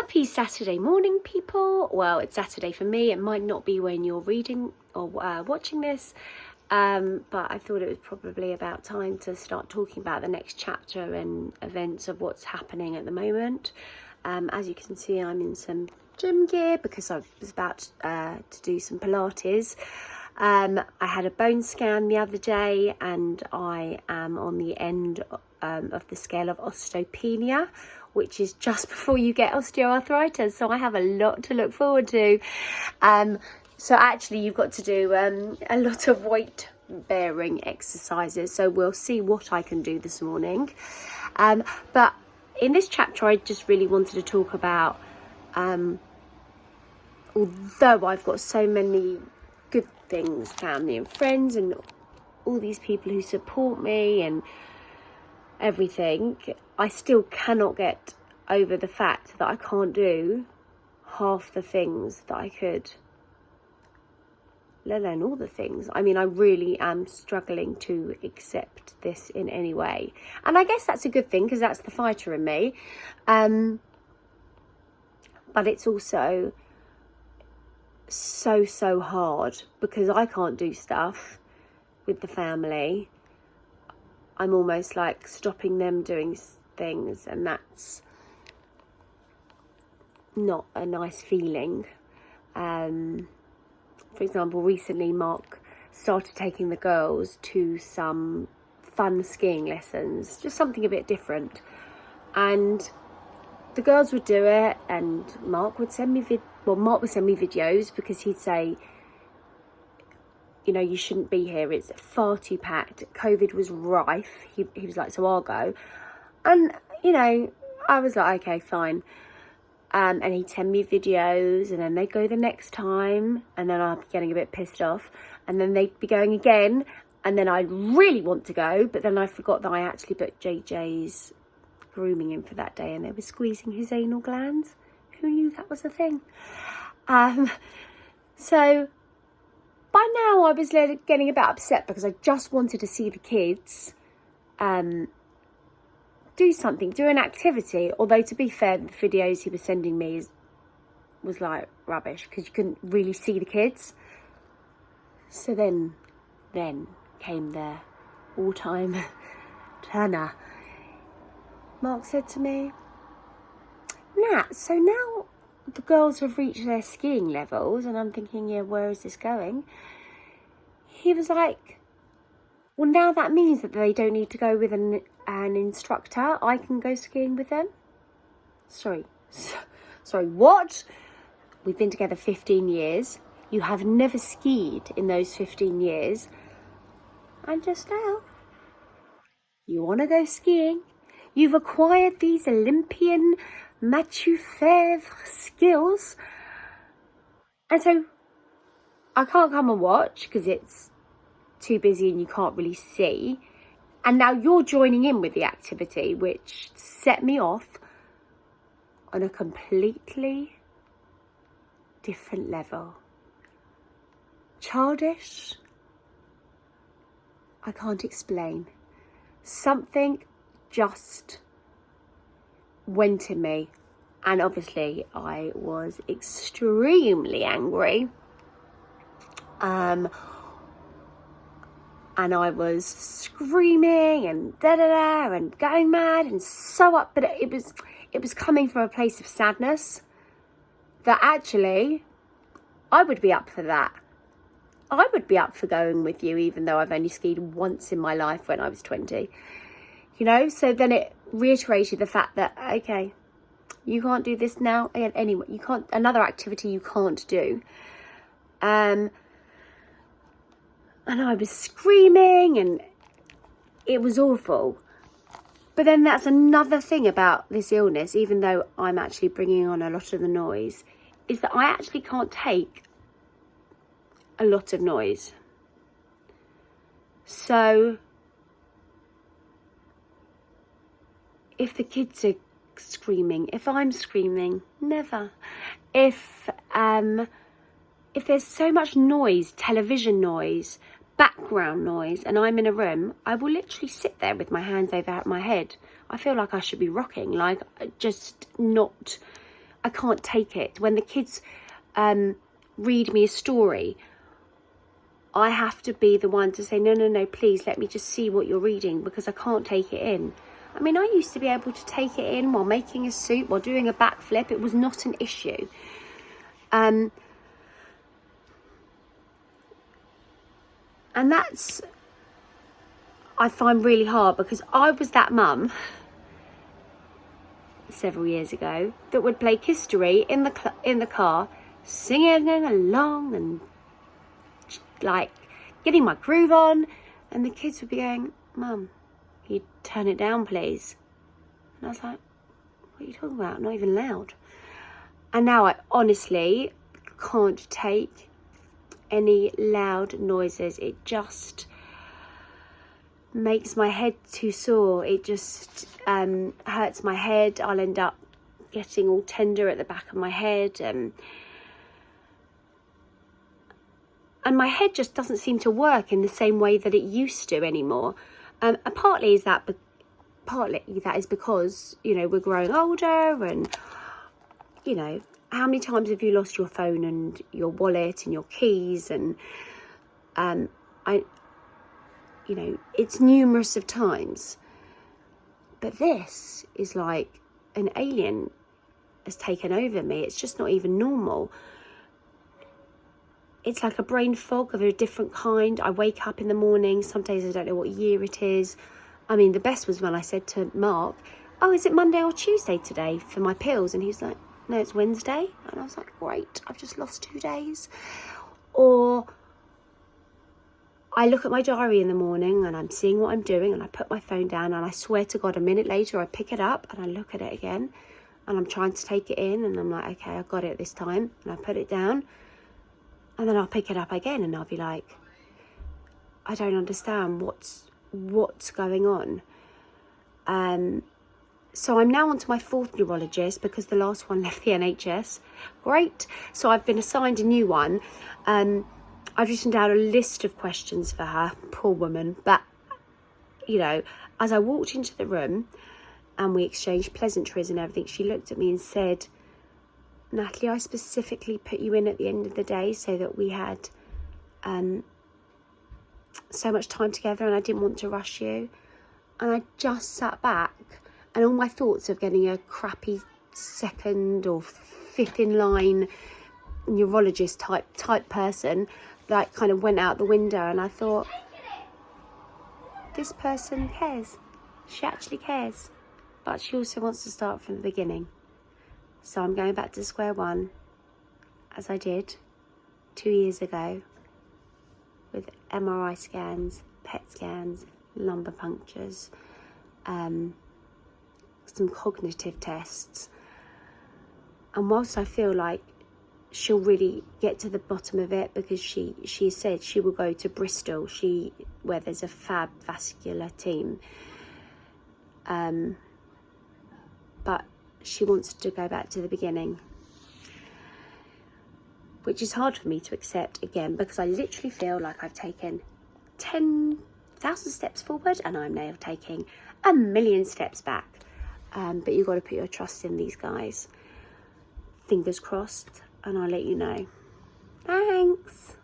Happy Saturday morning, people. Well, it's Saturday for me. It might not be when you're reading or watching this, but I thought it was probably about time to start talking about the next chapter and events of what's happening at the moment. As you can see, I'm in some gym gear because I was about to do some Pilates. I had a bone scan the other day and I am on the end of the scale of osteopenia, which is just before you get osteoarthritis. So I have a lot to look forward to. So actually you've got to do a lot of weight bearing exercises. So we'll see what I can do this morning. But in this chapter, I just really wanted to talk about, although I've got so many good things, family and friends and all these people who support me and everything, I still cannot get over the fact that I can't do half the things that I could, let alone all the things. I mean, I really am struggling to accept this in any way. And I guess that's a good thing because that's the fighter in me. But it's also so hard because I can't do stuff with the family. I'm almost like stopping them doing things, and that's not a nice feeling. For example, recently Mark started taking the girls to some fun skiing lessons, just something a bit different, and the girls would do it and Mark would send me videos because he'd say, you know, you shouldn't be here, it's far too packed, COVID was rife. He was like, so I'll go. And, you know, I was like, okay, fine. And he'd send me videos and then they'd go the next time and then I'd be getting a bit pissed off and then they'd be going again and then I'd really want to go, but then I forgot that I actually booked JJ's grooming in for that day and they were squeezing his anal glands. Who knew that was a thing? So by now I was getting a bit upset because I just wanted to see the kids do something, do an activity. Although to be fair, the videos he was sending me was like rubbish because you couldn't really see the kids. So then came the all-time turner. Mark said to me, Nat, so now the girls have reached their skiing levels, and I'm thinking, yeah, where is this going? He was like, well, now that means that they don't need to go with an instructor. I can go skiing with them. Sorry, what? We've been together 15 years. You have never skied in those 15 years. And just now, you want to go skiing. You've acquired these Olympian Mathieu Fèvre skills. And so I can't come and watch because it's too busy and you can't really see. And now you're joining in with the activity, which set me off on a completely different level. Childish, I can't explain. Something just went in me, and obviously I was extremely angry. And I was screaming and da-da-da and going mad and so up. But it was coming from a place of sadness that actually I would be up for that. I would be up for going with you, even though I've only skied once in my life when I was 20. You know, so then it reiterated the fact that, okay, you can't do this now. Anyway, you can't, another activity you can't do. And I was screaming and it was awful. But then that's another thing about this illness, even though I'm actually bringing on a lot of the noise, is that I actually can't take a lot of noise. So if the kids are screaming, if I'm screaming, never. If there's so much noise, television noise, background noise, and I'm in a room, I will literally sit there with my hands over my head. I feel like I should be rocking, like just not I can't take it. When the kids read me a story, I have to be the one to say, no, please let me just see what you're reading, because I can't take it in. I mean, I used to be able to take it in while making a soup, while doing a backflip. It was not an issue. And that's, I find really hard, because I was that mum several years ago that would play History in the car, singing along and like getting my groove on, and the kids would be going, "Mum, can you turn it down, please?" And I was like, "What are you talking about? Not even loud." And now I honestly can't take any loud noises. It just makes my head too sore. It just hurts my head. I'll end up getting all tender at the back of my head, and my head just doesn't seem to work in the same way that it used to anymore. And partly that is because, you know, we're growing older, and, you know, how many times have you lost your phone and your wallet and your keys? And you know, it's numerous of times. But this is like an alien has taken over me. It's just not even normal. It's like a brain fog of a different kind. I wake up in the morning. Some days I don't know what year it is. I mean, the best was when I said to Mark, "Oh, is it Monday or Tuesday today for my pills?" And he's like, "No, it's Wednesday." And I was like, "Great, I've just lost 2 days." Or I look at my diary in the morning and I'm seeing what I'm doing, and I put my phone down, and I swear to God, a minute later I pick it up and I look at it again, and I'm trying to take it in, and I'm like, okay, I got it this time, and I put it down, and then I'll pick it up again, and I'll be like, I don't understand what's going on. So I'm now on to my 4th neurologist, because the last one left the NHS. Great. So I've been assigned a new one. I've written down a list of questions for her, poor woman. But, you know, as I walked into the room and we exchanged pleasantries and everything, she looked at me and said, "Natalie, I specifically put you in at the end of the day so that we had so much time together, and I didn't want to rush you." And I just sat back, and all my thoughts of getting a crappy 2nd or 5th in line neurologist type person, like, kind of went out the window. And I thought, this person cares. She actually cares, but she also wants to start from the beginning. So I'm going back to square one, as I did 2 years ago, with MRI scans, PET scans, lumbar punctures, some cognitive tests. And whilst I feel like she'll really get to the bottom of it, because she said she will go to Bristol, where there's a fab vascular team, but she wants to go back to the beginning, which is hard for me to accept, again, because I literally feel like I've taken 10,000 steps forward and I'm now taking 1,000,000 steps back. But you've got to put your trust in these guys. Fingers crossed, and I'll let you know. Thanks.